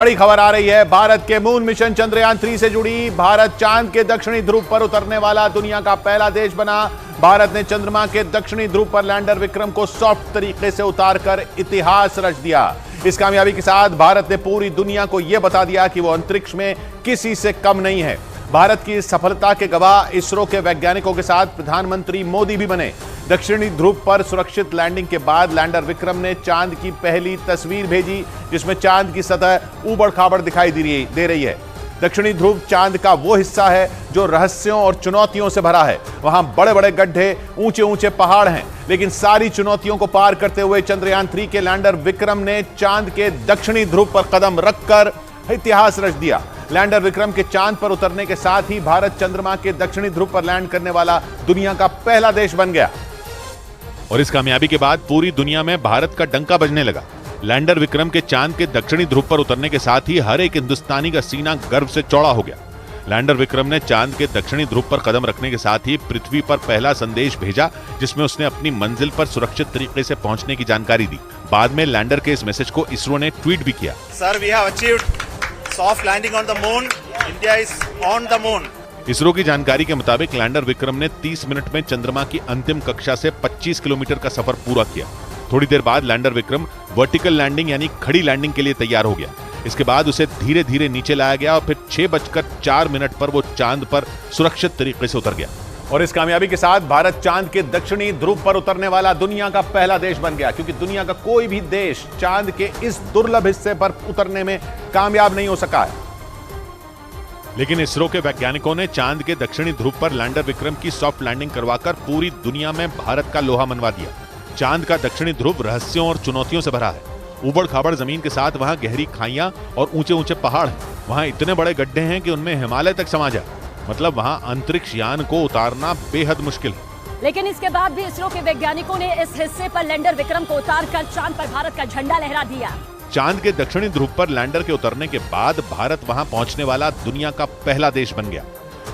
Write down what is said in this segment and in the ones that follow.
बड़ी खबर आ रही है। भारत के मून मिशन चंद्रयान-3 से जुड़ी। भारत चांद के दक्षिणी ध्रुव पर उतरने वाला दुनिया का पहला देश बना। भारत ने चंद्रमा के दक्षिणी ध्रुव पर लैंडर विक्रम को सॉफ्ट तरीके से उतारकर इतिहास रच दिया। इस कामयाबी के साथ भारत ने पूरी दुनिया को यह बता दिया कि वो अंतरिक्ष में किसी से कम नहीं है। भारत की इस सफलता के गवाह इसरो के वैज्ञानिकों के साथ प्रधानमंत्री मोदी भी बने। दक्षिणी ध्रुव पर सुरक्षित लैंडिंग के बाद लैंडर विक्रम ने चांद की पहली तस्वीर भेजी, जिसमें चांद की सतह ऊबड़ खाबड़ दिखाई दे रही है। दक्षिणी ध्रुव चांद का वो हिस्सा है जो रहस्यों और चुनौतियों से भरा है। वहां बड़े बड़े गड्ढे, ऊंचे ऊंचे पहाड़ हैं, लेकिन सारी चुनौतियों को पार करते हुए चंद्रयान-3 के लैंडर विक्रम ने चांद के दक्षिणी ध्रुव पर कदम रखकर इतिहास रच दिया। लैंडर विक्रम के चांद पर उतरने के साथ ही भारत चंद्रमा के दक्षिणी ध्रुव पर लैंड करने वाला दुनिया का पहला देश बन गया। और इस कामयाबी के बाद पूरी दुनिया में भारत का डंका बजने लगा। लैंडर विक्रम के चांद के दक्षिणी ध्रुव पर उतरने के साथ ही हर एक हिंदुस्तानी का सीना गर्व से चौड़ा हो गया। लैंडर विक्रम ने चांद के दक्षिणी ध्रुव पर कदम रखने के साथ ही पृथ्वी पर पहला संदेश भेजा, जिसमें उसने अपनी मंजिल पर सुरक्षित तरीके से पहुंचने की जानकारी दी। बाद में लैंडर के इस मैसेज को इसरो ने ट्वीट भी किया। Sir, we have achieved soft landing on the moon. India is on the moon. ISRO की जानकारी के मुताबिक लैंडर विक्रम ने 30 मिनट में चंद्रमा की अंतिम कक्षा से 25 किलोमीटर का सफर पूरा किया। थोड़ी देर बाद लैंडर विक्रम वर्टिकल लैंडिंग यानी खड़ी लैंडिंग के लिए तैयार हो गया। इसके बाद उसे धीरे धीरे नीचे लाया गया और फिर 6:04 पर वो चांद पर सुरक्षित तरीके से उतर गया। और इस कामयाबी के साथ भारत चांद के दक्षिणी ध्रुव पर उतरने वाला दुनिया का पहला देश बन गया, क्योंकि दुनिया का कोई भी देश चांद के इस दुर्लभ हिस्से पर उतरने में कामयाब नहीं हो सका है। लेकिन इसरो के वैज्ञानिकों ने चांद के दक्षिणी ध्रुव पर लैंडर विक्रम की सॉफ्ट लैंडिंग करवाकर पूरी दुनिया में भारत का लोहा मनवा दिया। चांद का दक्षिणी ध्रुव रहस्यों और चुनौतियों से भरा है। ऊबड़ खाबड़ जमीन के साथ वहां गहरी खाइयां और ऊंचे ऊंचे पहाड़ हैं। वहां इतने बड़े गड्ढे हैं कि उनमें हिमालय तक समा जाए। मतलब वहां अंतरिक्ष यान को उतारना बेहद मुश्किल है। लेकिन इसके बाद भी इसरो के वैज्ञानिकों ने इस हिस्से पर लैंडर विक्रम को उतारकर चांद पर भारत का झंडा लहरा दिया। चांद के दक्षिणी ध्रुव पर लैंडर के उतरने के बाद भारत वहां पहुंचने वाला दुनिया का पहला देश बन गया।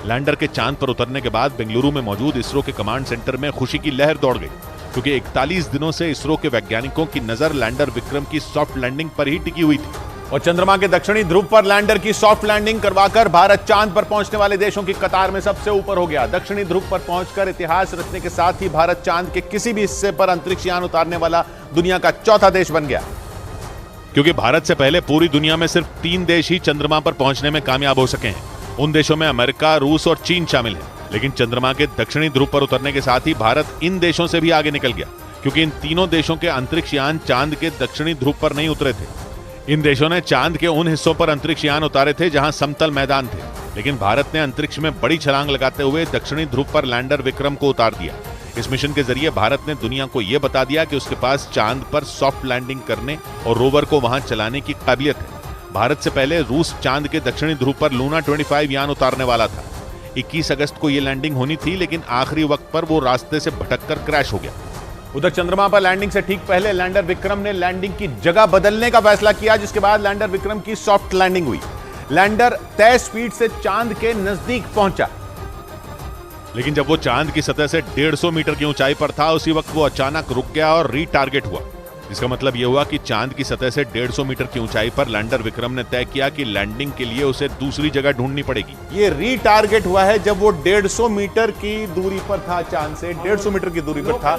लैंडर के चांद पर उतरने के बाद बेंगलुरु में मौजूद इसरो के कमांड सेंटर में खुशी की लहर दौड़ गई, क्योंकि 41 दिनों से इसरो के वैज्ञानिकों की नजर लैंडर विक्रम की सॉफ्ट लैंडिंग पर ही टिकी हुई थी। और चंद्रमा के दक्षिणी ध्रुव पर लैंडर की सॉफ्ट लैंडिंग करवाकर भारत चांद पर पहुंचने वाले देशों की कतार में सबसे ऊपर हो गया। दक्षिणी ध्रुव पर पहुंचकर इतिहास रचने के साथ ही भारत चांद के किसी भी हिस्से पर अंतरिक्ष यान उतारने वाला दुनिया का चौथा देश बन गया। क्योंकि भारत से पहले पूरी दुनिया में सिर्फ 3 देश ही चंद्रमा पर पहुंचने में कामयाब हो सके हैं। उन देशों में अमेरिका, रूस और चीन शामिल हैं। लेकिन चंद्रमा के दक्षिणी ध्रुव पर उतरने के साथ ही भारत इन देशों से भी आगे निकल गया, क्योंकि इन तीनों देशों के अंतरिक्ष यान चांद के दक्षिणी ध्रुव पर नहीं उतरे थे। इन देशों ने चांद के उन हिस्सों पर अंतरिक्ष यान उतारे थे जहां समतल मैदान थे, लेकिन भारत ने अंतरिक्ष में बड़ी छलांग लगाते हुए दक्षिणी ध्रुव पर लैंडर विक्रम को उतार दिया। इस मिशन के जरिए भारत ने दुनिया को यह बता दिया कि उसके पास चांद पर सॉफ्ट लैंडिंग करने और रोवर को वहां चलाने की काबिलियत है। भारत से पहले रूस चांद के दक्षिणी ध्रुव पर लूना 25 यान उतारने वाला था। 21 अगस्त को यह लैंडिंग होनी थी, लेकिन आखिरी वक्त पर वो रास्ते से भटककर क्रैश हो गया। उधर चंद्रमा पर लैंडिंग से ठीक पहले लैंडर विक्रम ने लैंडिंग की जगह बदलने का फैसला किया, जिसके बाद लैंडर विक्रम की सॉफ्ट लैंडिंग हुई। लैंडर तय स्पीड से चांद के नजदीक पहुंचा, लेकिन जब वो चांद की सतह से 150 मीटर की ऊंचाई पर था, उसी वक्त वो अचानक रुक गया और रीटारगेट हुआ। इसका मतलब यह हुआ कि चांद की सतह से 150 मीटर की ऊंचाई पर लैंडर विक्रम ने तय किया कि लैंडिंग के लिए उसे दूसरी जगह ढूंढनी पड़ेगी। ये रीटारगेट हुआ है जब वो 150 मीटर की दूरी पर था, चांद से 150 मीटर की दूरी पर था,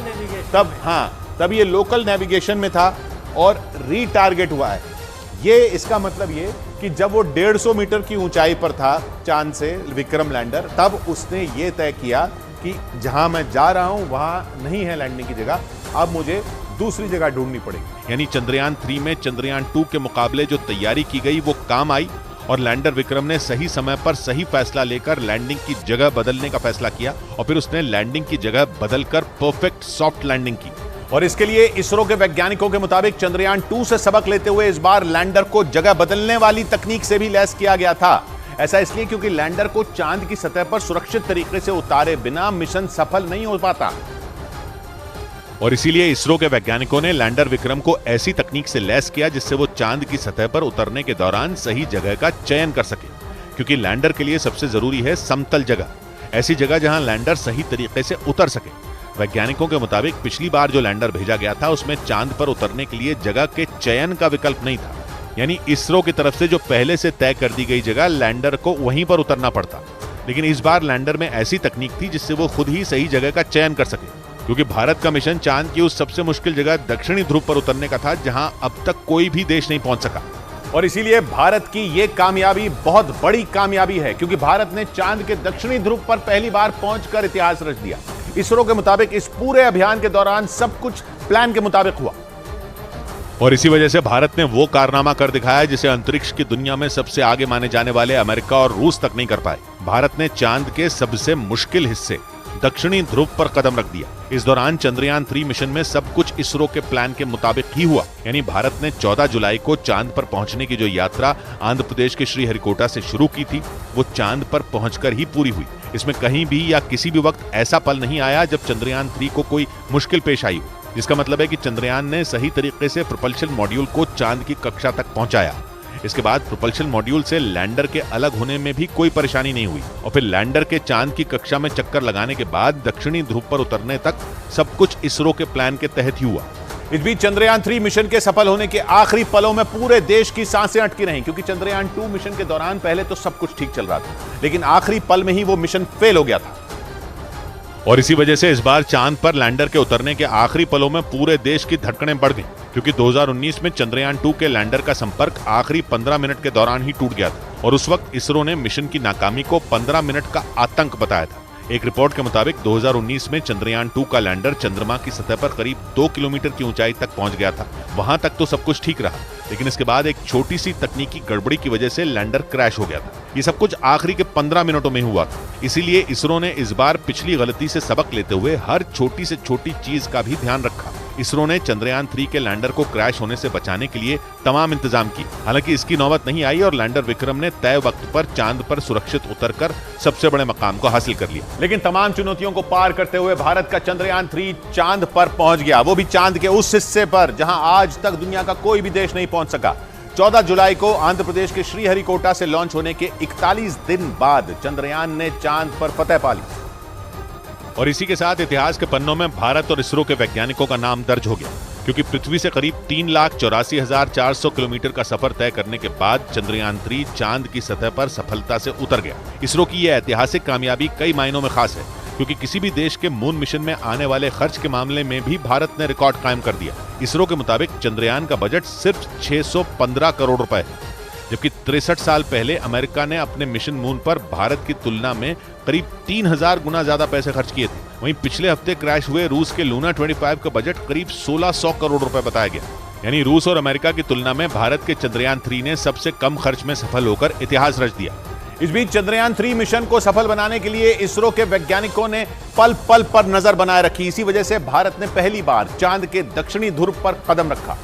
तब ये लोकल नेविगेशन में था और रीटारगेट हुआ है। ये इसका मतलब ये कि जब वो 150 मीटर की ऊंचाई पर था चांद से विक्रम लैंडर, तब उसने ये तय किया कि जहां मैं जा रहा हूं वहां नहीं है लैंडिंग की जगह, अब मुझे दूसरी जगह ढूंढनी पड़ेगी। यानी चंद्रयान-3 में चंद्रयान-2 के मुकाबले जो तैयारी की गई वो काम आई और लैंडर विक्रम ने सही समय पर सही फैसला लेकर लैंडिंग की जगह बदलने का फैसला किया और फिर उसने लैंडिंग की जगह बदलकर परफेक्ट सॉफ्ट लैंडिंग की। और इसके लिए इसरो के वैज्ञानिकों के मुताबिक चंद्रयान-2 से सबक लेते हुए इस बार लैंडर को जगह बदलने वाली तकनीक से भी लैस किया गया था। ऐसा इसलिए क्योंकि लैंडर को चांद की सतह पर सुरक्षित तरीके से उतारे बिना मिशन सफल नहीं हो पाता। और इसीलिए इसरो के वैज्ञानिकों ने लैंडर विक्रम को ऐसी तकनीक से लैस किया जिससे वो चांद की सतह पर उतरने के दौरान सही जगह का चयन कर सके, क्योंकि लैंडर के लिए सबसे जरूरी है समतल जगह, ऐसी जगह जहां लैंडर सही तरीके से उतर सके। वैज्ञानिकों के मुताबिक पिछली बार जो लैंडर भेजा गया था उसमें चांद पर उतरने के लिए जगह के चयन का विकल्प नहीं था। यानी इसरो की तरफ से जो पहले से तय कर दी गई जगह लैंडर को वहीं पर उतरना पड़ता। लेकिन इस बार लैंडर में ऐसी तकनीक थी जिससे वो खुद ही सही जगह का चयन कर सके, क्योंकि भारत का मिशन चांद की उस सबसे मुश्किल जगह दक्षिणी ध्रुव पर उतरने का था जहां अब तक कोई भी देश नहीं पहुंच सका। और इसीलिए भारत की यह कामयाबी बहुत बड़ी कामयाबी है, क्योंकि भारत ने चांद के दक्षिणी ध्रुव पर पहली बार पहुंचकर इतिहास रच दिया। इसरो के मुताबिक इस पूरे अभियान के दौरान सब कुछ प्लान के मुताबिक हुआ और इसी वजह से भारत ने वो कारनामा कर दिखाया जिसे अंतरिक्ष की दुनिया में सबसे आगे माने जाने वाले अमेरिका और रूस तक नहीं कर पाए। भारत ने चांद के सबसे मुश्किल हिस्से दक्षिणी ध्रुव पर कदम रख दिया। इस दौरान चंद्रयान 3 मिशन में सब कुछ इसरो के प्लान के मुताबिक ही हुआ। यानी भारत ने 14 जुलाई को चांद पर पहुंचने की जो यात्रा आंध्र प्रदेश के श्रीहरिकोटा से शुरू की थी, वो चांद पर पहुंचकर ही पूरी हुई। इसमें कहीं भी या किसी भी वक्त ऐसा पल नहीं आया जब चंद्रयान 3 को कोई मुश्किल पेश आई हो, जिसका मतलब है कि चंद्रयान ने सही तरीके से प्रोपल्शन मॉड्यूल को चांद की कक्षा तक पहुंचाया। इसके बाद प्रोपल्शन मॉड्यूल से लैंडर के अलग होने में भी कोई परेशानी नहीं हुई और फिर लैंडर के चांद की कक्षा में चक्कर लगाने के बाद दक्षिणी ध्रुव पर उतरने तक सब कुछ इसरो के प्लान के तहत ही हुआ। इस बीच चंद्रयान 3 मिशन के सफल होने के आखिरी पलों में पूरे देश की सांसें अटकी रहीं, क्योंकि चंद्रयान 2 मिशन के दौरान पहले तो सब कुछ ठीक चल रहा था, लेकिन आखिरी पल में ही वो मिशन फेल हो गया था। और इसी वजह से इस बार चांद पर लैंडर के उतरने के आखिरी पलों में पूरे देश की धड़कनें बढ़ गईं, क्योंकि 2019 में चंद्रयान 2 के लैंडर का संपर्क आखिरी 15 मिनट के दौरान ही टूट गया था और उस वक्त इसरो ने मिशन की नाकामी को 15 मिनट का आतंक बताया था। एक रिपोर्ट के मुताबिक 2019 में चंद्रयान 2 का लैंडर चंद्रमा की सतह पर करीब 2 किलोमीटर की ऊंचाई तक पहुंच गया था। वहां तक तो सब कुछ ठीक रहा, लेकिन इसके बाद एक छोटी सी तकनीकी गड़बड़ी की वजह से लैंडर क्रैश हो गया था। ये सब कुछ आखिरी के 15 मिनटों में हुआ था। इसीलिए इसरो ने इस बार पिछली गलती से सबक लेते हुए हर छोटी से छोटी चीज का भी ध्यान रखा। इसरो ने चंद्रयान 3 के लैंडर को क्रैश होने से बचाने के लिए तमाम इंतजाम किए। हालांकि इसकी नौबत नहीं आई और लैंडर विक्रम ने तय वक्त पर चांद पर सुरक्षित उतरकर सबसे बड़े मकाम को हासिल कर लिया। लेकिन तमाम चुनौतियों को पार करते हुए भारत का चंद्रयान 3 चांद पर पहुंच गया, वो भी चांद के उस हिस्से पर जहां आज तक दुनिया का कोई भी देश नहीं पहुंच सका। 14 जुलाई को आंध्र प्रदेश के श्रीहरिकोटा से लॉन्च होने के 41 दिन बाद चंद्रयान ने चांद पर फतह पा ली और इसी के साथ इतिहास के पन्नों में भारत और इसरो के वैज्ञानिकों का नाम दर्ज हो गया, क्योंकि पृथ्वी से करीब 3,84,400 किलोमीटर का सफर तय करने के बाद चंद्रयान 3 चांद की सतह पर सफलता से उतर गया। इसरो की यह ऐतिहासिक कामयाबी कई मायनों में खास है, क्योंकि किसी भी देश के मून मिशन में आने वाले खर्च के मामले में भी भारत ने रिकॉर्ड कायम कर दिया। इसरो के मुताबिक चंद्रयान का बजट सिर्फ 615 करोड़ रुपए है, जबकि 63 साल पहले अमेरिका ने अपने मिशन मून पर भारत की तुलना में करीब 3000 गुना ज्यादा पैसे खर्च किए थे। वहीं पिछले हफ्ते क्रैश हुए रूस के लूना 25 का बजट करीब 1600 करोड़ रुपए बताया गया। यानी रूस और अमेरिका की तुलना में भारत के चंद्रयान 3 ने सबसे कम खर्च में सफल होकर इतिहास रच दिया। इस बीच चंद्रयान 3 मिशन को सफल बनाने के लिए इसरो के वैज्ञानिकों ने पल पल पर नजर बनाए रखी। इसी वजह से भारत ने पहली बार चांद के दक्षिणी ध्रुव पर कदम रखा,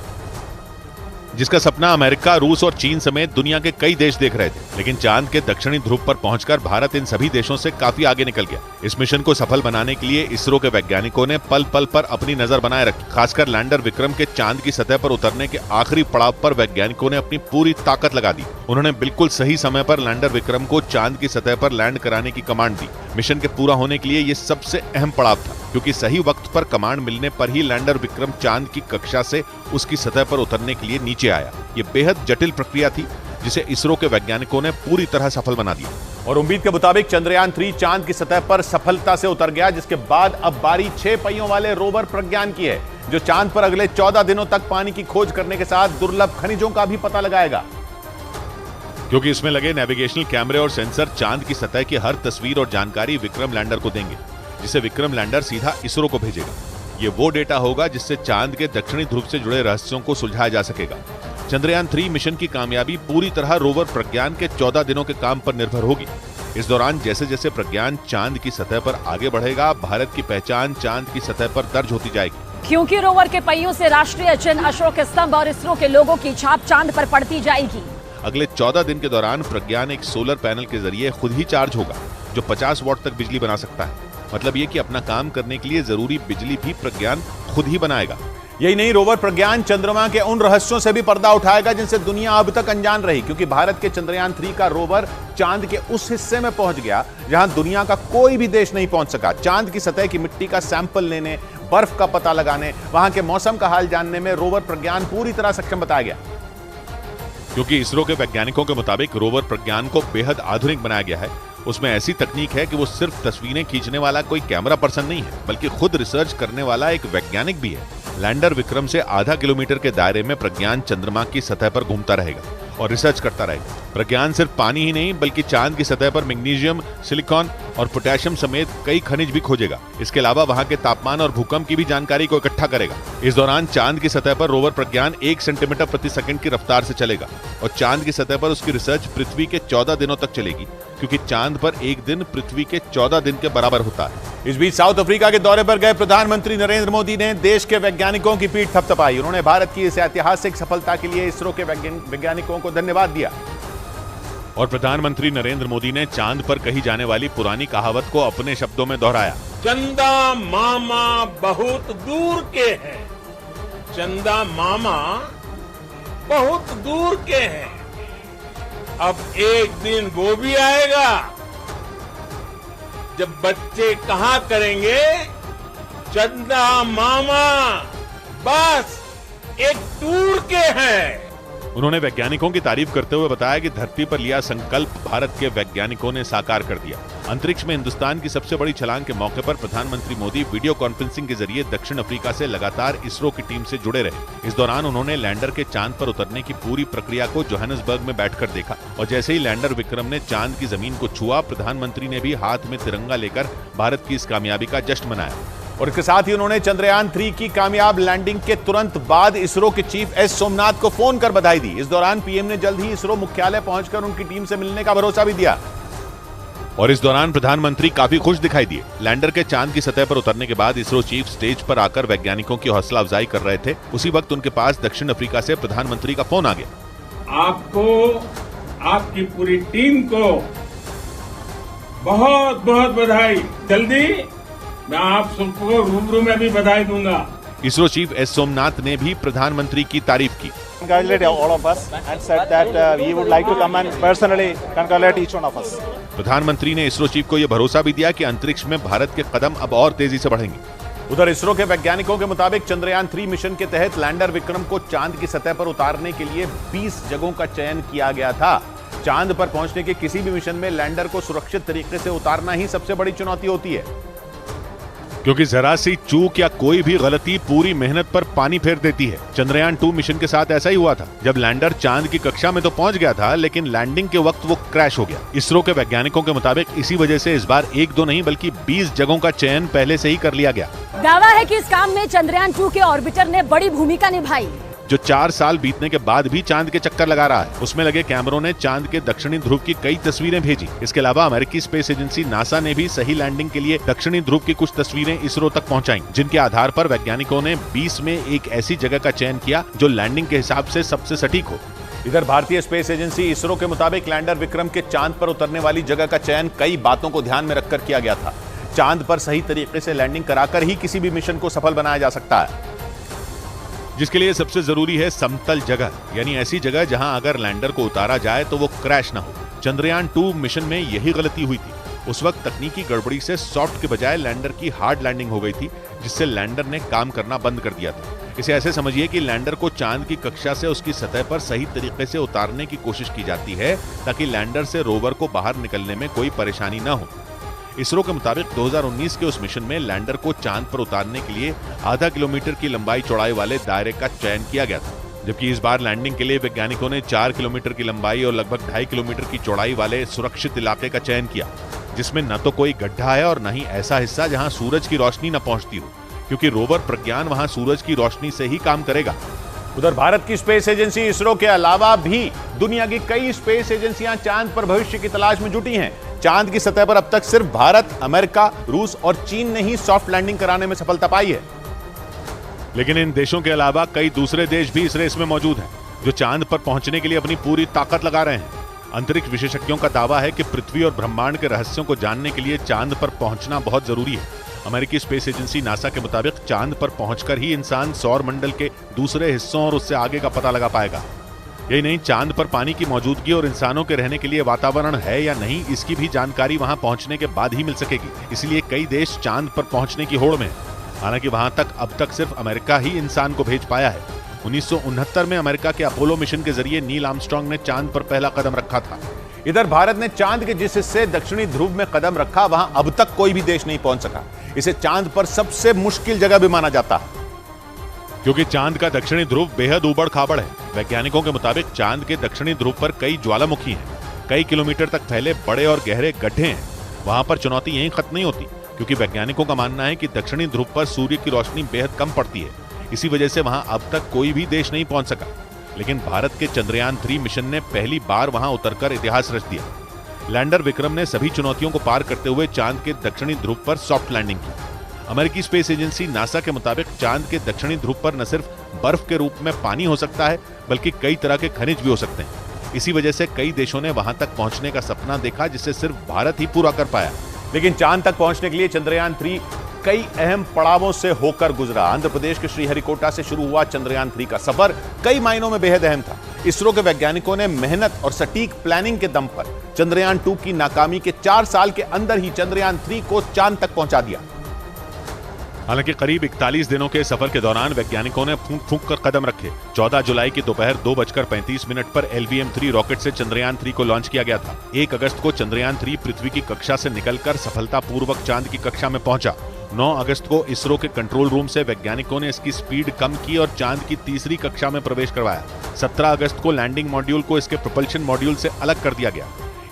जिसका सपना अमेरिका, रूस और चीन समेत दुनिया के कई देश देख रहे थे। लेकिन चांद के दक्षिणी ध्रुव पर पहुंचकर भारत इन सभी देशों से काफी आगे निकल गया। इस मिशन को सफल बनाने के लिए इसरो के वैज्ञानिकों ने पल पल पर अपनी नजर बनाए रखी। खासकर लैंडर विक्रम के चांद की सतह पर उतरने के आखिरी पड़ाव पर वैज्ञानिकों ने अपनी पूरी ताकत लगा दी। उन्होंने बिल्कुल सही समय पर लैंडर विक्रम को चांद की सतह पर लैंड कराने की कमांड दी। मिशन के पूरा होने के लिए ये सबसे अहम पड़ाव था, क्योंकि सही वक्त पर कमांड मिलने पर ही लैंडर विक्रम चांद की कक्षा से उसकी सतह पर उतरने के लिए नीचे आया। ये बेहद जटिल प्रक्रिया थी, जिसे इसरो के वैज्ञानिकों ने पूरी तरह सफल बना दिया। और उम्मीद के मुताबिक चंद्रयान 3 चांद की सतह पर सफलता से उतर गया, जिसके बाद अब बारी 6 पहियों वाले रोवर प्रज्ञान की है, जो चांद पर अगले 14 दिनों तक पानी की खोज करने के साथ दुर्लभ खनिजों का भी पता लगाएगा। क्योंकि इसमें लगे नेविगेशनल कैमरे और सेंसर चांद की सतह की हर तस्वीर और जानकारी विक्रम लैंडर को देंगे, जिसे विक्रम लैंडर सीधा इसरो को भेजेगा। ये वो डेटा होगा जिससे चांद के दक्षिणी ध्रुव से जुड़े रहस्यों को सुलझाया जा सकेगा। चंद्रयान 3 मिशन की कामयाबी पूरी तरह रोवर प्रज्ञान के 14 दिनों के काम पर निर्भर होगी। इस दौरान जैसे जैसे प्रज्ञान चांद की सतह पर आगे बढ़ेगा, भारत की पहचान चांद की सतह पर दर्ज होती जाएगी। क्योंकि रोवर के पहियों से राष्ट्रीय चिन्ह, अशोक स्तंभ और इसरो के लोगों की छाप चांद पर पड़ती जाएगी। अगले 14 दिन के दौरान प्रज्ञान एक सोलर पैनल के जरिए खुद ही चार्ज होगा, जो 50 वॉट तक बिजली बना सकता है। मतलब ये कि अपना काम करने के लिए जरूरी बिजली भी प्रज्ञान खुद ही बनाएगा। यही नहीं, रोवर प्रज्ञान चंद्रमा के उन रहस्यों से भी पर्दा उठाएगा जिनसे दुनिया अब तक अनजान रही, क्योंकि भारत के चंद्रयान 3 का रोवर चांद के उस हिस्से में पहुंच गया जहां दुनिया का कोई भी देश नहीं पहुंच सका। चांद की सतह की मिट्टी का सैंपल लेने, बर्फ का पता लगाने, वहां के मौसम का हाल जानने में रोवर प्रज्ञान पूरी तरह सक्षम बताया गया। क्योंकि इसरो के वैज्ञानिकों के मुताबिक रोवर प्रज्ञान को बेहद आधुनिक बनाया गया है। उसमें ऐसी तकनीक है कि वो सिर्फ तस्वीरें खींचने वाला कोई कैमरा पर्सन नहीं है, बल्कि खुद रिसर्च करने वाला एक वैज्ञानिक भी है। लैंडर विक्रम से आधा किलोमीटर के दायरे में प्रज्ञान चंद्रमा की सतह पर घूमता रहेगा और रिसर्च करता रहेगा। प्रज्ञान सिर्फ पानी ही नहीं बल्कि चांद की सतह पर मैग्नीशियम, सिलिकॉन और पोटेशियम समेत कई खनिज भी खोजेगा। इसके अलावा वहां के तापमान और भूकंप की भी जानकारी को इकट्ठा करेगा। इस दौरान चांद की सतह पर रोवर प्रज्ञान 1 सेंटीमीटर प्रति सेकंड की रफ्तार से चलेगा और चांद की सतह पर उसकी रिसर्च पृथ्वी के 14 दिनों तक चलेगी, क्योंकि चांद पर एक दिन पृथ्वी के 14 दिन के बराबर होता है। इस बीच साउथ अफ्रीका के दौरे पर गए प्रधानमंत्री नरेंद्र मोदी ने देश के वैज्ञानिकों की पीठ थपथपाई। उन्होंने भारत की इस ऐतिहासिक सफलता के लिए इसरो के वैज्ञानिकों को धन्यवाद दिया। और प्रधानमंत्री नरेंद्र मोदी ने चांद पर कही जाने वाली पुरानी कहावत को अपने शब्दों में दोहराया। चंदा मामा बहुत दूर के हैं, चंदा मामा बहुत दूर के हैं, अब एक दिन वो भी आएगा जब बच्चे कहा करेंगे चंदा मामा बस एक टूर के हैं। उन्होंने वैज्ञानिकों की तारीफ करते हुए बताया कि धरती पर लिया संकल्प भारत के वैज्ञानिकों ने साकार कर दिया। अंतरिक्ष में हिंदुस्तान की सबसे बड़ी छलांग के मौके पर प्रधानमंत्री मोदी वीडियो कॉन्फ्रेंसिंग के जरिए दक्षिण अफ्रीका से लगातार इसरो की टीम से जुड़े रहे। इस दौरान उन्होंने लैंडर के चांद पर उतरने की पूरी प्रक्रिया को जोहानिसबर्ग में बैठकर देखा और जैसे ही लैंडर विक्रम ने चांद की जमीन को छुआ, प्रधानमंत्री ने भी हाथ में तिरंगा लेकर भारत की इस कामयाबी का जश्न मनाया। और इसके साथ ही उन्होंने चंद्रयान 3 की कामयाब लैंडिंग के तुरंत बाद इसरो के चीफ एस सोमनाथ को फोन कर बधाई दी। इस दौरान पीएम ने जल्द ही इसरो मुख्यालय पहुंचकर उनकी टीम से मिलने का भरोसा भी दिया। और इस दौरान प्रधानमंत्री काफी खुश दिखाई दिए। लैंडर के चांद की सतह पर उतरने के बाद इसरो चीफ स्टेज पर आकर वैज्ञानिकों की हौसला अफजाई कर रहे थे। उसी वक्त उनके पास दक्षिण अफ्रीका से प्रधानमंत्री का फोन आ गया। आपको, आपकी पूरी टीम को बहुत बहुत बधाई। जल्दी मैं आप सबको रूबरू में भी बधाई दूंगा। इसरो चीफ एस सोमनाथ ने भी प्रधानमंत्री की तारीफ की। Congratulate all of us and said that we would like to come and personally congratulate each one of us. प्रधानमंत्री ने इसरो चीफ को यह भरोसा भी दिया कि अंतरिक्ष में भारत के कदम अब और तेजी से बढ़ेंगे। उधर इसरो के वैज्ञानिकों के मुताबिक चंद्रयान 3 मिशन के तहत लैंडर विक्रम को चांद की सतह पर उतारने के लिए 20 जगहों का चयन किया गया था। चांद पर पहुंचने के किसी भी मिशन में लैंडर को सुरक्षित तरीके से उतारना ही सबसे बड़ी चुनौती होती है, क्योंकि जरा सी चूक या कोई भी गलती पूरी मेहनत पर पानी फेर देती है। चंद्रयान 2 मिशन के साथ ऐसा ही हुआ था, जब लैंडर चांद की कक्षा में तो पहुंच गया था, लेकिन लैंडिंग के वक्त वो क्रैश हो गया। इसरो के वैज्ञानिकों के मुताबिक इसी वजह से इस बार 1-2 नहीं बल्कि 20 जगहों का चयन पहले से ही कर लिया गया। दावा है कि इस काम में चंद्रयान 2 के ऑर्बिटर ने बड़ी भूमिका निभाई, जो 4 साल बीतने के बाद भी चांद के चक्कर लगा रहा है। उसमें लगे कैमरों ने चांद के दक्षिणी ध्रुव की कई तस्वीरें भेजी। इसके अलावा अमेरिकी स्पेस एजेंसी नासा ने भी सही लैंडिंग के लिए दक्षिणी ध्रुव की कुछ तस्वीरें इसरो तक पहुंचाई, जिनके आधार पर वैज्ञानिकों ने 20 में एक ऐसी जगह का चयन किया जो लैंडिंग के हिसाब से सबसे सटीक हो। इधर भारतीय स्पेस एजेंसी इसरो के मुताबिक लैंडर विक्रम के चांद पर उतरने वाली जगह का चयन कई बातों को ध्यान में रखकर किया गया था। चांद पर सही तरीके से लैंडिंग कराकर ही किसी भी मिशन को सफल बनाया जा सकता है, जिसके लिए सबसे जरूरी है समतल जगह, यानी ऐसी जगह जहां अगर लैंडर को उतारा जाए तो वो क्रैश ना हो। चंद्रयान 2 मिशन में यही गलती हुई थी। उस वक्त तकनीकी गड़बड़ी से सॉफ्ट के बजाय लैंडर की हार्ड लैंडिंग हो गई थी, जिससे लैंडर ने काम करना बंद कर दिया था। इसे ऐसे समझिए कि लैंडर को चांद की कक्षा से उसकी सतह पर सही तरीके से उतारने की कोशिश की जाती है, ताकि लैंडर से रोवर को बाहर निकलने में कोई परेशानी न हो। इसरो के मुताबिक 2019 के उस मिशन में लैंडर को चांद पर उतारने के लिए आधा किलोमीटर की लंबाई चौड़ाई वाले दायरे का चयन किया गया था, जबकि इस बार लैंडिंग के लिए वैज्ञानिकों ने 4 किलोमीटर की लंबाई और लगभग 2.5 किलोमीटर की चौड़ाई वाले सुरक्षित इलाके का चयन किया, जिसमें न तो कोई गड्ढा है और न ही ऐसा हिस्सा जहां सूरज की रोशनी न पहुंचती हो, क्योंकि रोवर प्रज्ञान वहां सूरज की रोशनी से ही काम करेगा। उधर भारत की स्पेस एजेंसी इसरो के अलावा भी दुनिया की कई स्पेस एजेंसियां चांद पर भविष्य की तलाश में जुटी हैं। चांद की सतह पर अब तक सिर्फ भारत, अमेरिका, रूस और चीन ने ही सॉफ्ट लैंडिंग कराने में सफलता पाई है। लेकिन इन देशों के अलावा कई दूसरे देश भी इस रेस में मौजूद हैं, जो चांद पर पहुंचने के लिए अपनी पूरी ताकत लगा रहे हैं। अंतरिक्ष विशेषज्ञों का दावा है कि पृथ्वी और ब्रह्मांड के रहस्यों को जानने के लिए चांद पर पहुंचना बहुत जरूरी है। अमेरिकी स्पेस एजेंसी नासा के मुताबिक चांद पर पहुंचकर ही इंसान सौर मंडल के दूसरे हिस्सों और उससे आगे का पता लगा पाएगा। यही नहीं, चांद पर पानी की मौजूदगी और इंसानों के रहने के लिए वातावरण है या नहीं, इसकी भी जानकारी वहां पहुंचने के बाद ही मिल सकेगी। इसलिए कई देश चांद पर पहुंचने की होड़ में हैं। हालांकि वहां तक अब तक सिर्फ अमेरिका ही इंसान को भेज पाया है। 1969 में अमेरिका के अपोलो मिशन के जरिए नील आर्मस्ट्रांग ने चांद पर पहला कदम रखा था। इधर भारत ने चांद के जिस हिस्से दक्षिणी ध्रुव में कदम रखा वहां अब तक कोई भी देश नहीं पहुंच सका। इसे चांद पर सबसे मुश्किल जगह भी माना जाता है, क्योंकि चांद का दक्षिणी ध्रुव बेहद ऊबड़ खाबड़ है। वैज्ञानिकों के मुताबिक चांद के दक्षिणी ध्रुव पर कई ज्वालामुखी हैं, कई किलोमीटर तक फैले बड़े और गहरे गड्ढे हैं। वहां पर चुनौती यहीं खत्म नहीं होती, क्योंकि वैज्ञानिकों का मानना है कि दक्षिणी ध्रुव पर सूर्य की रोशनी बेहद कम पड़ती है। इसी वजह से वहां अब तक कोई भी देश नहीं पहुंच सका। लेकिन भारत के चंद्रयान 3 मिशन ने पहली बार वहां उतरकर इतिहास रच दिया। लैंडर विक्रम ने सभी चुनौतियों को पार करते हुए चांद के दक्षिणी ध्रुव पर सॉफ्ट लैंडिंग की। अमेरिकी स्पेस एजेंसी नासा के मुताबिक चांद के दक्षिणी ध्रुव पर न सिर्फ बर्फ के रूप में पानी हो सकता है, बल्कि कई तरह के खनिज भी हो सकते हैं। इसी वजह से कई देशों ने वहां तक पहुंचने का सपना देखा, जिसे सिर्फ भारत ही पूरा कर पाया। लेकिन चांद तक पहुंचने के लिए चंद्रयान 3 कई अहम पड़ावों से होकर गुजरा। आंध्र प्रदेश के श्रीहरिकोटा से शुरू हुआ चंद्रयान 3 का सफर कई मायनों में बेहद अहम था। इसरो के वैज्ञानिकों ने मेहनत और सटीक प्लानिंग के दम पर चंद्रयान 2 की नाकामी के 4 साल के अंदर ही चंद्रयान 3 को चांद तक पहुंचा दिया। हालांकि करीब 41 दिनों के सफर के दौरान वैज्ञानिकों ने फूंक फूंक कर कदम रखे। 14 जुलाई की दोपहर 2:35 पर LVM-3 रॉकेट से चंद्रयान 3 को लॉन्च किया गया था। 1 अगस्त को चंद्रयान 3 पृथ्वी की कक्षा से निकलकर सफलतापूर्वक चांद की कक्षा में पहुंचा। 9 अगस्त को इसरो के कंट्रोल रूम से वैज्ञानिकों ने इसकी स्पीड कम की और चांद की तीसरी कक्षा में प्रवेश करवाया। 17 अगस्त को लैंडिंग मॉड्यूल को इसके प्रोपल्शन मॉड्यूल से अलग कर दिया गया।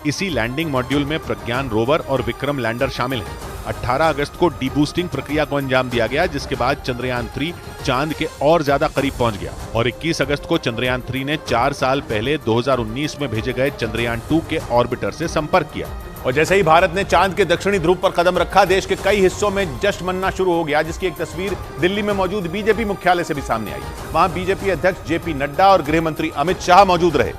इसी लैंडिंग मॉड्यूल में प्रज्ञान रोवर और विक्रम लैंडर शामिल हैं। 18 अगस्त को डीबूस्टिंग प्रक्रिया को अंजाम दिया गया, जिसके बाद चंद्रयान 3 चांद के और ज्यादा करीब पहुंच गया। और 21 अगस्त को चंद्रयान 3 ने 4 साल पहले 2019 में भेजे गए चंद्रयान 2 के ऑर्बिटर से संपर्क किया। और जैसे ही भारत ने चांद के दक्षिणी ध्रुव पर कदम रखा, देश के कई हिस्सों में जश्न मनना शुरू हो गया, जिसकी एक तस्वीर दिल्ली में मौजूद बीजेपी मुख्यालय से भी सामने आई। वहां बीजेपी अध्यक्ष जेपी नड्डा और गृह मंत्री अमित शाह मौजूद रहे।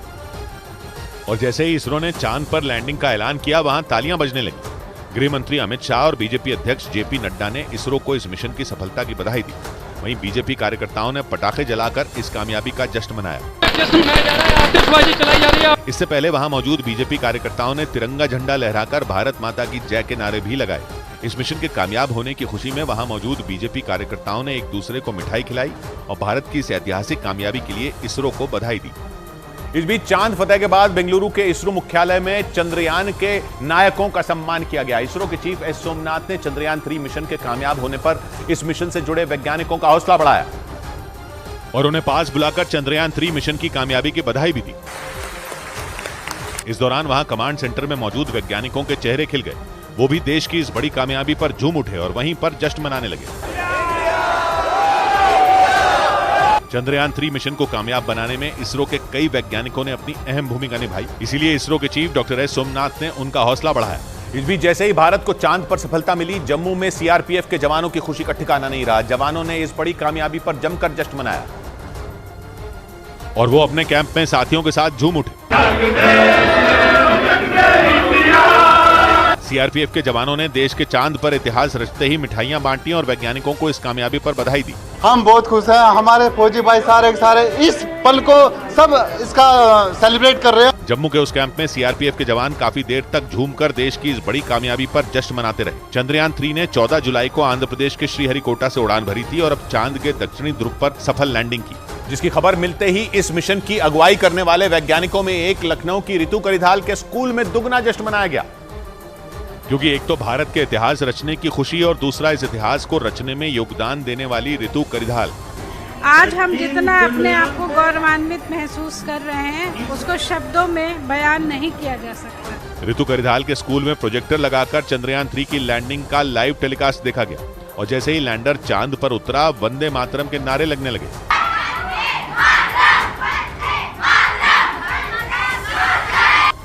और जैसे ही इसरो ने चांद पर लैंडिंग का ऐलान किया, वहां तालियां बजने लगी। गृह मंत्री अमित शाह और बीजेपी अध्यक्ष जेपी नड्डा ने इसरो को इस मिशन की सफलता की बधाई दी। वहीं बीजेपी कार्यकर्ताओं ने पटाखे जलाकर इस कामयाबी का जश्न मनाया। इससे पहले वहां मौजूद बीजेपी कार्यकर्ताओं ने तिरंगा झंडा लहराकर भारत माता की जय के नारे भी लगाए। इस मिशन के कामयाब होने की खुशी में वहां मौजूद बीजेपी कार्यकर्ताओं ने एक दूसरे को मिठाई खिलाई और भारत की इस ऐतिहासिक कामयाबी के लिए इसरो को बधाई दी। इस बीच चांद फतेह के बाद बेंगलुरु के इसरो मुख्यालय में चंद्रयान के नायकों का सम्मान किया गया। इसरो के चीफ एस सोमनाथ ने चंद्रयान 3 मिशन के कामयाब होने पर इस मिशन से जुड़े वैज्ञानिकों का हौसला बढ़ाया और उन्हें पास बुलाकर चंद्रयान 3 मिशन की कामयाबी की बधाई भी दी। इस दौरान वहां कमांड सेंटर में मौजूद वैज्ञानिकों के चेहरे खिल गए। वो भी देश की इस बड़ी कामयाबी पर झूम उठे और वहीं पर जश्न मनाने लगे। चंद्रयान 3 मिशन को कामयाब बनाने में इसरो के कई वैज्ञानिकों ने अपनी अहम भूमिका निभाई। इसीलिए इसरो के चीफ डॉक्टर एस सोमनाथ ने उनका हौसला बढ़ाया। इस बीच जैसे ही भारत को चांद पर सफलता मिली, जम्मू में सीआरपीएफ के जवानों की खुशी का ठिकाना नहीं रहा। जवानों ने इस बड़ी कामयाबी पर जमकर जश्न मनाया और वो अपने कैंप में साथियों के साथ झूम उठे। सीआरपीएफ के जवानों ने देश के चांद पर इतिहास रचते ही मिठाइयां बांटी और वैज्ञानिकों को इस कामयाबी पर बधाई दी। हम बहुत खुश हैं। हमारे फौजी भाई सारे इस पल को सब इसका सेलिब्रेट कर रहे हैं। जम्मू के उस कैंप में सीआरपीएफ के जवान काफी देर तक झूमकर देश की इस बड़ी कामयाबी पर जश्न मनाते रहे। चंद्रयान 3 ने 14 जुलाई को आंध्र प्रदेश के श्रीहरिकोटा से उड़ान भरी थी और अब चांद के दक्षिणी ध्रुव पर सफल लैंडिंग की, जिसकी खबर मिलते ही इस मिशन की अगुवाई करने वाले वैज्ञानिकों में एक लखनऊ की ऋतु करिधाल के स्कूल में दुगना जश्न मनाया गया। क्योंकि एक तो भारत के इतिहास रचने की खुशी और दूसरा इस इतिहास को रचने में योगदान देने वाली ऋतु करिधाल। आज हम जितना अपने आप को गौरवान्वित महसूस कर रहे हैं, उसको शब्दों में बयान नहीं किया जा सकता। ऋतु करिधाल के स्कूल में प्रोजेक्टर लगाकर चंद्रयान 3 की लैंडिंग का लाइव टेलीकास्ट देखा गया और जैसे ही लैंडर चांद पर उतरा, वंदे मातरम के नारे लगने लगे।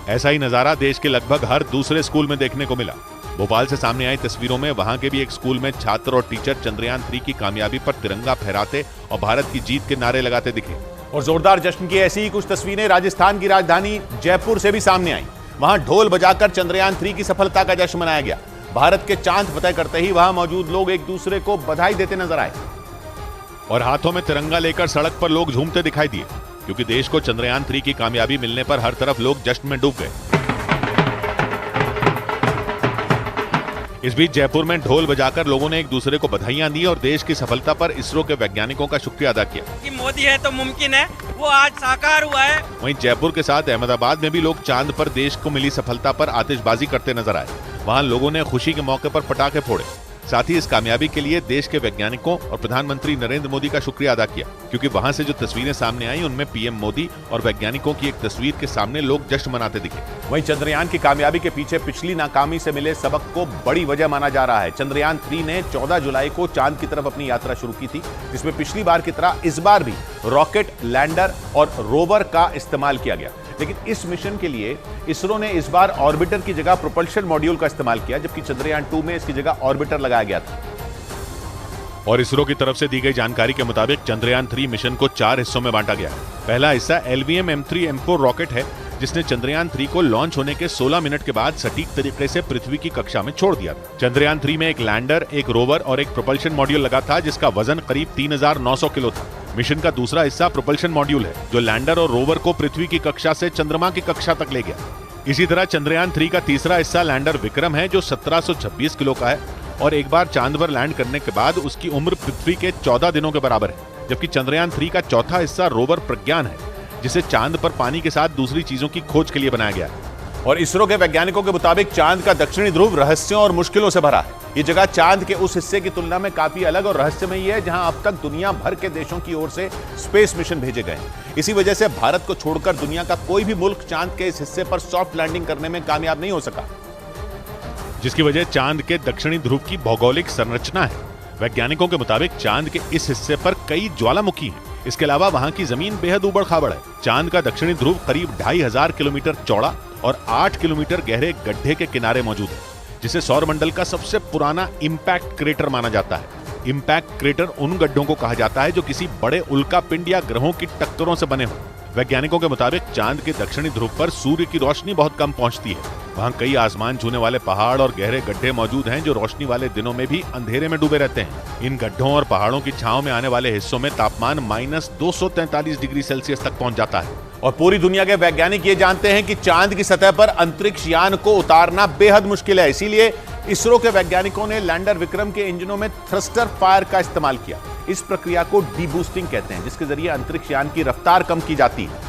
ऐसा ही नजारा देश के लगभग हर दूसरे स्कूल में देखने को मिला। भोपाल से सामने आई तस्वीरों में वहां के भी एक स्कूल में छात्र और टीचर चंद्रयान 3 की कामयाबी पर तिरंगा फहराते और भारत की जीत के नारे लगाते दिखे। और जोरदार जश्न की ऐसी ही कुछ तस्वीरें राजस्थान की राजधानी जयपुर से भी सामने आई। वहां ढोल बजाकर चंद्रयान 3 की सफलता का जश्न मनाया गया। भारत के चांद फतेह करते ही वहां मौजूद लोग एक दूसरे को बधाई देते नजर आए और हाथों में तिरंगा लेकर सड़क पर लोग झूमते दिखाई दिए, क्योंकि देश को चंद्रयान 3 की कामयाबी मिलने पर हर तरफ लोग जश्न में डूब गए। इस बीच जयपुर में ढोल बजाकर लोगों ने एक दूसरे को बधाइयां दी और देश की सफलता पर इसरो के वैज्ञानिकों का शुक्रिया अदा किया कि मोदी है तो मुमकिन है, वो आज साकार हुआ है। वहीं जयपुर के साथ अहमदाबाद में भी लोग चांद पर देश को मिली सफलता पर आतिशबाजी करते नजर आए। वहां लोगों ने खुशी के मौके पर पटाखे फोड़े। साथ ही इस कामयाबी के लिए देश के वैज्ञानिकों और प्रधानमंत्री नरेंद्र मोदी का शुक्रिया अदा किया, क्योंकि वहां से जो तस्वीरें सामने आई उनमें पीएम मोदी और वैज्ञानिकों की एक तस्वीर के सामने लोग जश्न मनाते दिखे। वहीं चंद्रयान की कामयाबी के पीछे पिछली नाकामी से मिले सबक को बड़ी वजह माना जा रहा है। चंद्रयान 3 ने 14 जुलाई को चांद की तरफ अपनी यात्रा शुरू की थी, जिसमें पिछली बार की तरह इस बार भी रॉकेट, लैंडर और रोवर का इस्तेमाल किया गया। लेकिन इस मिशन के लिए इसरो ने इस बार ऑर्बिटर की जगह प्रोपल्शन मॉड्यूल का इस्तेमाल किया, जबकि चंद्रयान 2 में इसकी जगह ऑर्बिटर लगाया गया था। और इसरो की तरफ से दी गई जानकारी के मुताबिक चंद्रयान 3 मिशन को 4 हिस्सों में बांटा गया है। पहला हिस्सा LVM M3 M4 रॉकेट है, जिसने चंद्रयान 3 को लॉन्च होने के 16 मिनट के बाद सटीक तरीके से पृथ्वी की कक्षा में छोड़ दिया था। चंद्रयान 3 में एक लैंडर, एक रोवर और एक प्रोपल्शन मॉड्यूल लगा था, जिसका वजन करीब 3900 किलो था। मिशन का दूसरा हिस्सा प्रोपल्शन मॉड्यूल है, जो लैंडर और रोवर को पृथ्वी की कक्षा से चंद्रमा की कक्षा तक ले गया। इसी तरह चंद्रयान 3 का तीसरा हिस्सा लैंडर विक्रम है, जो 1726 किलो का है और एक बार चांद पर लैंड करने के बाद उसकी उम्र पृथ्वी के 14 दिनों के बराबर है। जबकि चंद्रयान 3 का चौथा हिस्सा रोवर प्रज्ञान है, जिसे चांद पर पानी के साथ दूसरी चीजों की खोज के लिए बनाया गया है। और इसरो के वैज्ञानिकों के मुताबिक चांद का दक्षिणी ध्रुव रहस्यों और मुश्किलों से भरा है। ये जगह चांद के उस हिस्से की तुलना में काफी अलग और रहस्यमयी है, जहां अब तक दुनिया भर के देशों की ओर से स्पेस मिशन भेजे गए हैं। इसी वजह से भारत को छोड़कर दुनिया का कोई भी मुल्क चांद के इस हिस्से पर सॉफ्ट लैंडिंग करने में कामयाब नहीं हो सका, जिसकी वजह चांद के दक्षिणी ध्रुव की भौगोलिक संरचना है। वैज्ञानिकों के मुताबिक चांद के इस हिस्से पर कई ज्वालामुखी हैं। इसके अलावा वहां की जमीन बेहद उबड़ खाबड़ है। चांद का दक्षिणी ध्रुव करीब 2500 किलोमीटर चौड़ा और 8 किलोमीटर गहरे गड्ढे के किनारे मौजूद है, जिसे सौरमंडल का सबसे पुराना इंपैक्ट क्रेटर माना जाता है। इंपैक्ट क्रेटर उन गड्ढों को कहा जाता है जो किसी बड़े उल्का पिंड या ग्रहों की टक्करों से बने हों। वैज्ञानिकों के मुताबिक चांद के दक्षिणी ध्रुव पर सूर्य की रोशनी बहुत कम पहुंचती है। वहां कई आसमान छूने वाले पहाड़ और गहरे गड्ढे मौजूद हैं, जो रोशनी वाले दिनों में भी अंधेरे में डूबे रहते हैं। इन गड्ढों और पहाड़ों की छांव में आने वाले हिस्सों में तापमान -243 डिग्री सेल्सियस तक पहुंच जाता है। और पूरी दुनिया के वैज्ञानिक ये जानते हैं कि चांद की सतह पर अंतरिक्ष यान को उतारना बेहद मुश्किल है। इसीलिए इसरो के वैज्ञानिकों ने लैंडर विक्रम के इंजनों में थ्रस्टर फायर का इस्तेमाल किया। इस प्रक्रिया को डीबूस्टिंग कहते हैं, जिसके जरिए अंतरिक्ष यान की रफ्तार कम की जाती है।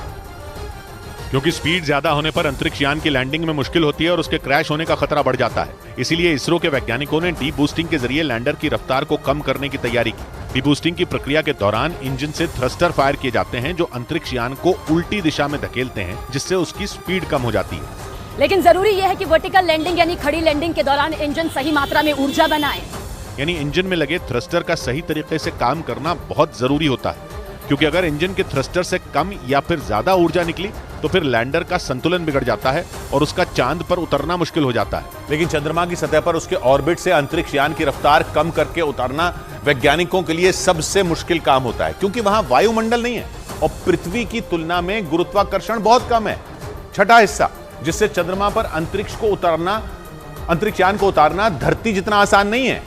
क्योंकि स्पीड ज्यादा होने पर अंतरिक्ष यान की लैंडिंग में मुश्किल होती है और उसके क्रैश होने का खतरा बढ़ जाता है। इसीलिए इसरो के वैज्ञानिकों ने डीबूस्टिंग के जरिए लैंडर की रफ्तार को कम करने की तैयारी की। डीबूस्टिंग की प्रक्रिया के दौरान इंजन से थ्रस्टर फायर किए जाते हैं, जो अंतरिक्ष यान को उल्टी दिशा में धकेलते हैं, जिससे उसकी स्पीड कम हो जाती है। लेकिन जरूरी यह है कि वर्टिकल लैंडिंग यानी खड़ी लैंडिंग के दौरान इंजन सही मात्रा में ऊर्जा बनाए। यानी इंजन में लगे थ्रस्टर का सही तरीके से काम करना बहुत जरूरी होता है, क्योंकि अगर इंजन के थ्रस्टर से कम या फिर ज्यादा ऊर्जा निकली तो फिर लैंडर का संतुलन बिगड़ जाता है और उसका चांद पर उतरना मुश्किल हो जाता है। लेकिन चंद्रमा की सतह पर उसके ऑर्बिट से अंतरिक्ष यान की रफ्तार कम करके उतारना वैज्ञानिकों के लिए सबसे मुश्किल काम होता है, क्योंकि वहां वायुमंडल नहीं है और पृथ्वी की तुलना में गुरुत्वाकर्षण बहुत कम है। छठा हिस्सा, जिससे चंद्रमा पर अंतरिक्ष यान को उतारना धरती जितना आसान नहीं है,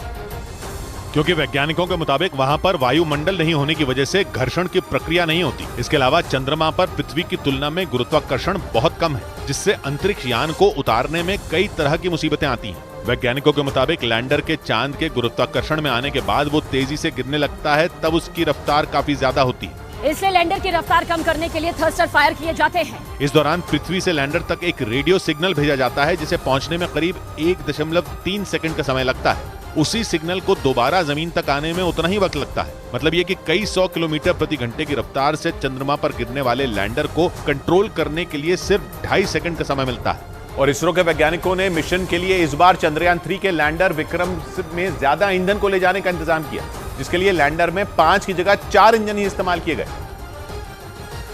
क्योंकि वैज्ञानिकों के मुताबिक वहां पर वायुमंडल नहीं होने की वजह से घर्षण की प्रक्रिया नहीं होती। इसके अलावा चंद्रमा पर पृथ्वी की तुलना में गुरुत्वाकर्षण बहुत कम है, जिससे अंतरिक्ष यान को उतारने में कई तरह की मुसीबतें आती हैं। वैज्ञानिकों के मुताबिक लैंडर के चांद के गुरुत्वाकर्षण में आने के बाद वो तेजी से गिरने लगता है, तब उसकी रफ्तार काफी ज्यादा होती है। इसलिए लैंडर की रफ्तार कम करने के लिए थ्रस्टर फायर किए जाते हैं। इस दौरान पृथ्वी से लैंडर तक एक रेडियो सिग्नल भेजा जाता है, जिसे पहुंचने में करीब 1.3 सेकंड का समय लगता है। उसी सिग्नल को दोबारा जमीन तक आने में उतना ही वक्त लगता है। मतलब ये कि कई 100 किलोमीटर प्रति घंटे की रफ्तार से चंद्रमा पर गिरने वाले लैंडर को कंट्रोल करने के लिए सिर्फ 2.5 सेकंड का समय मिलता है। और इसरो के वैज्ञानिकों ने मिशन के लिए इस बार चंद्रयान 3 के लैंडर विक्रम में ज्यादा ईंधन को ले जाने का इंतजाम किया, जिसके लिए लैंडर में 5 की जगह 4 इंजन ही इस्तेमाल किए गए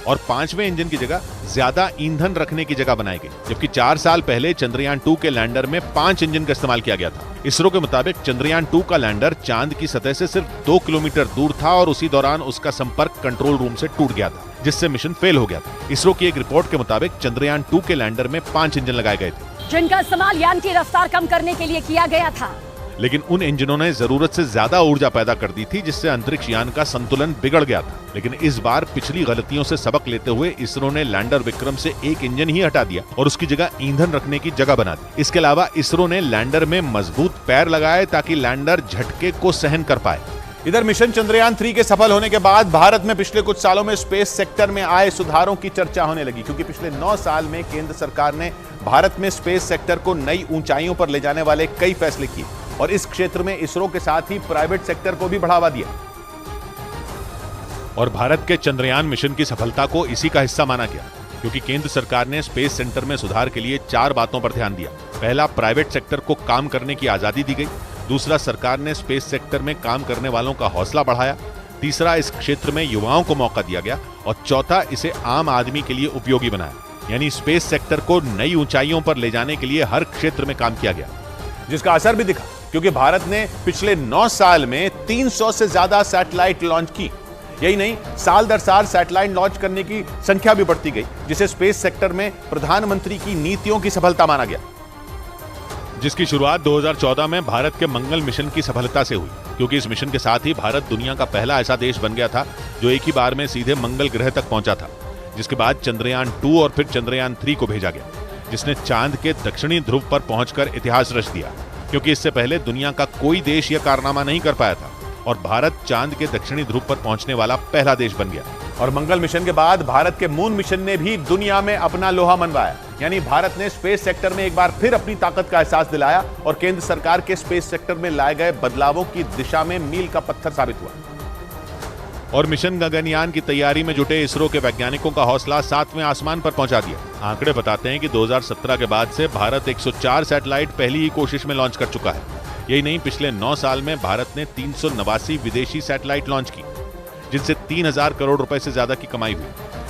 और 5वें इंजन की जगह ज्यादा ईंधन रखने की जगह बनाई गई। जबकि 4 साल पहले चंद्रयान 2 के लैंडर में 5 इंजन का इस्तेमाल किया गया था। इसरो के मुताबिक चंद्रयान 2 का लैंडर चांद की सतह से सिर्फ 2 किलोमीटर दूर था और उसी दौरान उसका संपर्क कंट्रोल रूम से टूट गया था, जिससे मिशन फेल हो गया था। इसरो की एक रिपोर्ट के मुताबिक चंद्रयान 2 के लैंडर में 5 इंजन लगाए गए थे, जिनका इस्तेमाल यान की रफ्तार कम करने के लिए किया गया था। लेकिन उन इंजनों ने जरूरत से ज्यादा ऊर्जा पैदा कर दी थी, जिससे अंतरिक्ष यान का संतुलन बिगड़ गया था। लेकिन इस बार पिछली गलतियों से सबक लेते हुए इसरो ने लैंडर विक्रम से एक इंजन ही हटा दिया और उसकी जगह ईंधन रखने की जगह बना दी। इसके अलावा इसरो ने लैंडर में मजबूत पैर लगाए ताकि लैंडर झटके को सहन कर पाए। इधर मिशन चंद्रयान 3 के सफल होने के बाद भारत में पिछले कुछ सालों में स्पेस सेक्टर में आए सुधारों की चर्चा होने लगी, क्योंकि पिछले 9 साल में केंद्र सरकार ने भारत में स्पेस सेक्टर को नई ऊंचाइयों पर ले जाने वाले कई फैसले किए और इस क्षेत्र में इसरो के साथ ही प्राइवेट सेक्टर को भी बढ़ावा दिया। और भारत के चंद्रयान मिशन की सफलता को इसी का हिस्सा माना गया, क्योंकि केंद्र सरकार ने स्पेस सेंटर में सुधार के लिए 4 बातों पर ध्यान दिया। पहला, प्राइवेट सेक्टर को काम करने की आजादी दी गई। दूसरा, सरकार ने स्पेस सेक्टर में काम करने वालों का हौसला बढ़ाया। तीसरा, इस क्षेत्र में युवाओं को मौका दिया गया और चौथा, इसे आम आदमी के लिए उपयोगी बनाया। यानी स्पेस सेक्टर को नई ऊंचाइयों पर ले जाने के लिए हर क्षेत्र में काम किया गया, जिसका असर भी दिखा, क्योंकि भारत ने पिछले 9 साल में 300 से ज्यादा सैटेलाइट लॉन्च की। यही नहीं, साल दर साल सैटेलाइट लॉन्च करने की संख्या भी बढ़ती गई, जिसे स्पेस सेक्टर में प्रधानमंत्री की नीतियों की सफलता माना गया, जिसकी शुरुआत 2014 में भारत के मंगल मिशन की सफलता से हुई, क्योंकि इस मिशन के साथ ही भारत दुनिया का पहला ऐसा देश बन गया था जो एक ही बार में सीधे मंगल ग्रह तक पहुंचा था। जिसके बाद चंद्रयान 2 और फिर चंद्रयान 3 को भेजा गया, जिसने चांद के दक्षिणी ध्रुव पर पहुंचकर इतिहास रच दिया, क्योंकि इससे पहले दुनिया का कोई देश यह कारनामा नहीं कर पाया था और भारत चांद के दक्षिणी ध्रुव पर पहुंचने वाला पहला देश बन गया। और मंगल मिशन के बाद भारत के मून मिशन ने भी दुनिया में अपना लोहा मनवाया। यानी भारत ने स्पेस सेक्टर में एक बार फिर अपनी ताकत का एहसास दिलाया और केंद्र सरकार के स्पेस सेक्टर में लाए गए बदलावों की दिशा में मील का पत्थर साबित हुआ। और मिशन गगनयान की तैयारी में जुटे इसरो के वैज्ञानिकों का हौसला 7वें आसमान पर पहुंचा दिया। आंकड़े बताते हैं कि 2017 के बाद से भारत 104 सैटेलाइट पहली ही कोशिश में लॉन्च कर चुका है। यही नहीं, पिछले 9 साल में भारत ने 389 विदेशी सैटेलाइट लॉन्च की, जिनसे 3000 करोड़ रुपए से ज्यादा की कमाई हुई।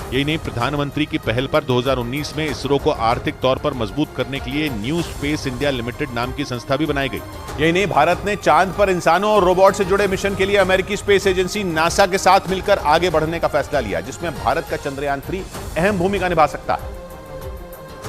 यही नहीं, प्रधानमंत्री की पहल पर 2019 में इसरो को आर्थिक तौर पर मजबूत करने के लिए न्यू स्पेस इंडिया लिमिटेड नाम की संस्था भी बनाई गई। यही नहीं, भारत ने चांद पर इंसानों और रोबोट से जुड़े मिशन के लिए अमेरिकी स्पेस एजेंसी नासा के साथ मिलकर आगे बढ़ने का फैसला लिया, जिसमें भारत का चंद्रयान 3 अहम भूमिका निभा सकता है,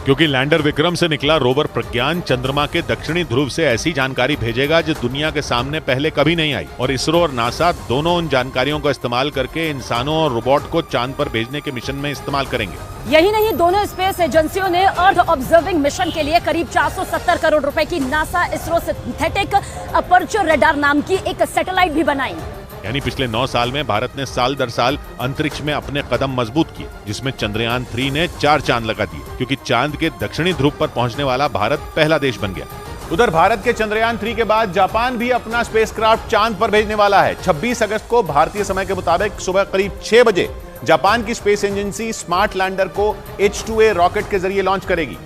क्योंकि लैंडर विक्रम से निकला रोवर प्रज्ञान चंद्रमा के दक्षिणी ध्रुव से ऐसी जानकारी भेजेगा जो दुनिया के सामने पहले कभी नहीं आई। और इसरो और नासा दोनों उन जानकारियों का इस्तेमाल करके इंसानों और रोबोट को चांद पर भेजने के मिशन में इस्तेमाल करेंगे। यही नहीं, दोनों स्पेस एजेंसियों ने अर्थ ऑब्जर्विंग मिशन के लिए करीब 470 करोड़ रुपए की NASA ISRO synthetic aperture radar नाम की एक सैटेलाइट भी बनाई। यानी पिछले 9 साल में भारत ने साल दर साल अंतरिक्ष में अपने कदम मजबूत किए, जिसमें चंद्रयान 3 ने 4 चांद लगा दिए, क्योंकि चांद के दक्षिणी ध्रुव पर पहुंचने वाला भारत पहला देश बन गया। उधर भारत के चंद्रयान 3 के बाद जापान भी अपना स्पेसक्राफ्ट चांद पर भेजने वाला है। 26 अगस्त को भारतीय समय के मुताबिक सुबह करीब 6 बजे जापान की स्पेस एजेंसी स्मार्ट लैंडर को H2A रॉकेट के जरिए लॉन्च करेगी,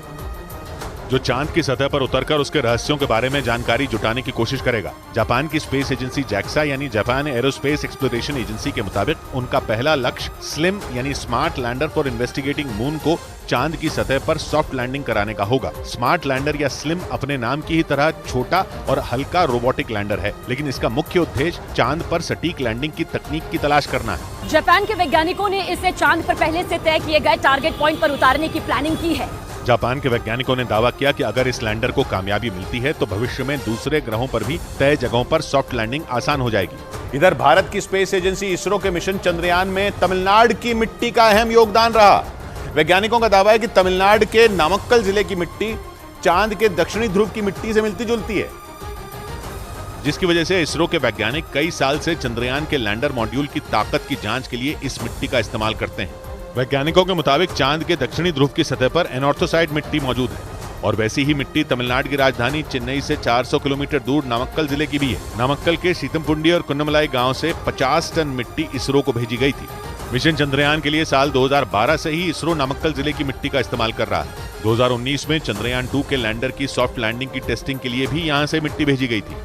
जो चांद की सतह पर उतरकर उसके रहस्यों के बारे में जानकारी जुटाने की कोशिश करेगा। जापान की स्पेस एजेंसी जैक्सा यानी जापान एरोस्पेस एक्सप्लोरेशन एजेंसी के मुताबिक उनका पहला लक्ष्य स्लिम यानी smart lander for investigating moon को चांद की सतह पर सॉफ्ट लैंडिंग कराने का होगा। स्मार्ट लैंडर या स्लिम अपने नाम की ही तरह छोटा और हल्का रोबोटिक लैंडर है, लेकिन इसका मुख्य उद्देश्य चांद पर सटीक लैंडिंग की तकनीक की तलाश करना है। जापान के वैज्ञानिकों ने इसे चांद पर पहले से तय किए गए टारगेट पॉइंट पर उतारने की प्लानिंग की है। जापान के वैज्ञानिकों ने दावा किया कि अगर इस लैंडर को कामयाबी मिलती है तो भविष्य में दूसरे ग्रहों पर भी तय जगहों पर सॉफ्ट लैंडिंग आसान हो जाएगी। इधर भारत की स्पेस एजेंसी इसरो के मिशन चंद्रयान में तमिलनाडु की मिट्टी का अहम योगदान रहा। वैज्ञानिकों का दावा है कि तमिलनाडु के नामक्कल जिले की मिट्टी चांद के दक्षिणी ध्रुव की मिट्टी से मिलती जुलती है, जिसकी वजह से इसरो के वैज्ञानिक कई साल से चंद्रयान के लैंडर मॉड्यूल की ताकत की जांच के लिए इस मिट्टी का इस्तेमाल करते हैं। वैज्ञानिकों के मुताबिक चांद के दक्षिणी ध्रुव की सतह पर एनॉर्थोसाइट मिट्टी मौजूद है और वैसी ही मिट्टी तमिलनाडु की राजधानी चेन्नई से 400 किलोमीटर दूर नामक्कल जिले की भी है। नामक्कल के सीतमपुंडी और कुन्नमलाई गांव से 50 टन मिट्टी इसरो को भेजी गई थी। मिशन चंद्रयान के लिए साल 2012 से ही इसरो नामक्कल जिले की मिट्टी का इस्तेमाल कर रहा है। 2019 में चंद्रयान 2 के लैंडर की सॉफ्ट लैंडिंग की टेस्टिंग के लिए भी यहां से मिट्टी भेजी गई थी।